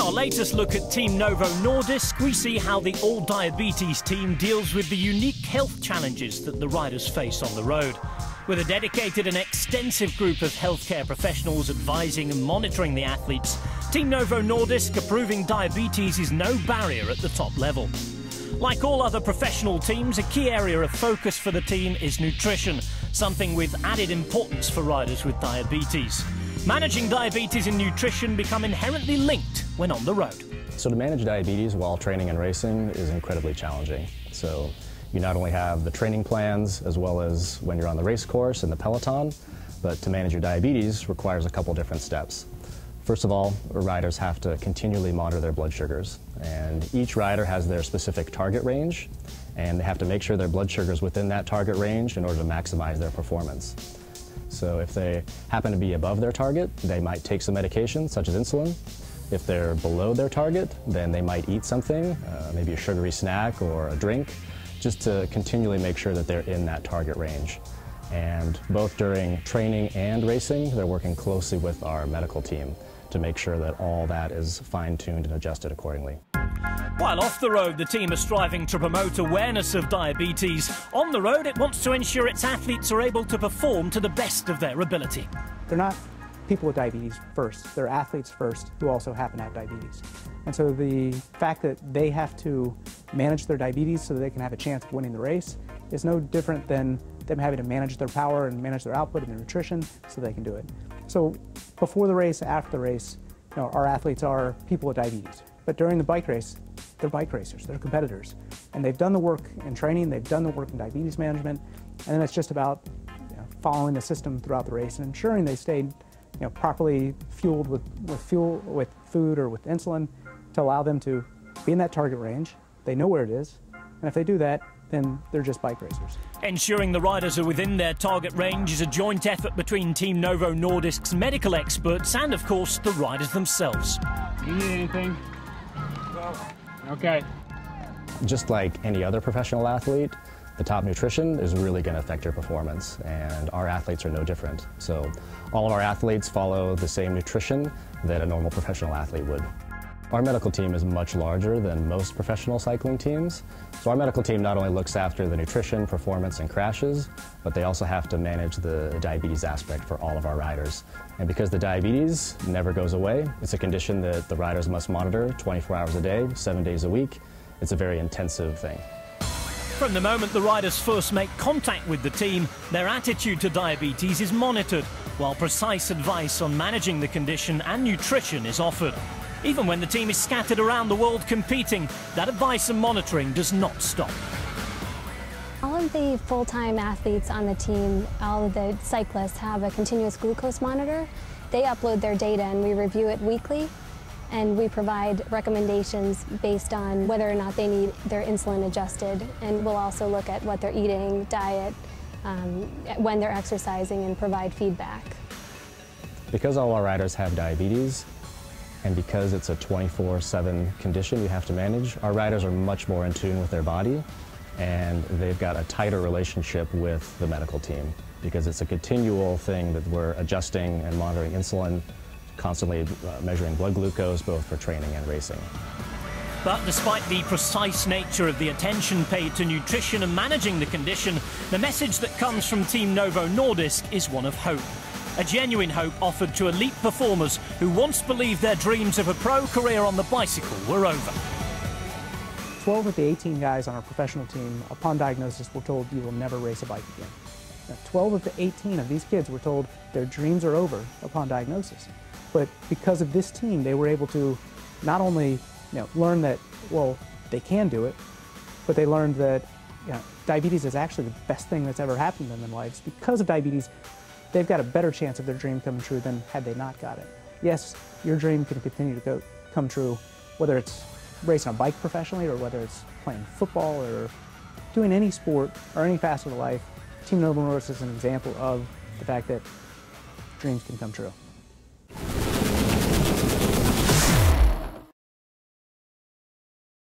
our latest look at Team Novo Nordisk, we see how the all-diabetes team deals with the unique health challenges that the riders face on the road. With a dedicated and extensive group of healthcare professionals advising and monitoring the athletes, Team Novo Nordisk are proving diabetes is no barrier at the top level. Like all other professional teams, a key area of focus for the team is nutrition, something with added importance for riders with diabetes. Managing diabetes and nutrition become inherently linked when on the road. So to manage diabetes while training and racing is incredibly challenging. So you not only have the training plans as well as when you're on the race course and the peloton, but to manage your diabetes requires a couple different steps. First of all, riders have to continually monitor their blood sugars, and each rider has their specific target range, and they have to make sure their blood sugar is within that target range in order to maximize their performance. So if they happen to be above their target, they might take some medication such as insulin. If they're below their target, then they might eat something, maybe a sugary snack or a drink, just to continually make sure that they're in that target range. And both during training and racing, they're working closely with our medical team to make sure that all that is fine-tuned and adjusted accordingly. While off the road, the team are striving to promote awareness of diabetes. On the road, it wants to ensure its athletes are able to perform to the best of their ability. They're not people with diabetes first, they're athletes first who also happen to have diabetes. And so the fact that they have to manage their diabetes so that they can have a chance of winning the race is no different than them having to manage their power and manage their output and their nutrition so they can do it. So before the race, after the race, our athletes are people with diabetes. But during the bike race, they're bike racers, they're competitors. And they've done the work in training, they've done the work in diabetes management, and then it's just about following the system throughout the race and ensuring they stayed properly fueled with food or with insulin to allow them to be in that target range. They know where it is, and if they do that, then they're just bike racers. Ensuring the riders are within their target range is a joint effort between Team Novo Nordisk's medical experts and, of course, the riders themselves. Do you need anything? Okay. Just like any other professional athlete, the top nutrition is really going to affect your performance, and our athletes are no different. So all of our athletes follow the same nutrition that a normal professional athlete would. Our medical team is much larger than most professional cycling teams. So our medical team not only looks after the nutrition, performance, and crashes, but they also have to manage the diabetes aspect for all of our riders. And because the diabetes never goes away, it's a condition that the riders must monitor 24 hours a day, 7 days a week. It's a very intensive thing. From the moment the riders first make contact with the team, their attitude to diabetes is monitored, while precise advice on managing the condition and nutrition is offered. Even when the team is scattered around the world competing, that advice and monitoring does not stop. All of the full-time athletes on the team, all of the cyclists have a continuous glucose monitor. They upload their data and we review it weekly, and we provide recommendations based on whether or not they need their insulin adjusted, and we'll also look at what they're eating, diet, when they're exercising, and provide feedback. Because all our riders have diabetes, and because it's a 24/7 condition you have to manage, our riders are much more in tune with their body, and they've got a tighter relationship with the medical team because it's a continual thing that we're adjusting and monitoring insulin, constantly measuring blood glucose, both for training and racing. But despite the precise nature of the attention paid to nutrition and managing the condition, the message that comes from Team Novo Nordisk is one of hope. A genuine hope offered to elite performers who once believed their dreams of a pro career on the bicycle were over. 12 of the 18 guys on our professional team, upon diagnosis, were told you will never race a bike again. Now, 12 of the 18 of these kids were told their dreams are over upon diagnosis. But because of this team, they were able to not only learn that, well, they can do it, but they learned that diabetes is actually the best thing that's ever happened to them in lives. Because of diabetes, they've got a better chance of their dream coming true than had they not got it. Yes, your dream can continue to come true, whether it's racing a bike professionally or whether it's playing football or doing any sport or any facet of life. Team Novo Nordisk is an example of the fact that dreams can come true.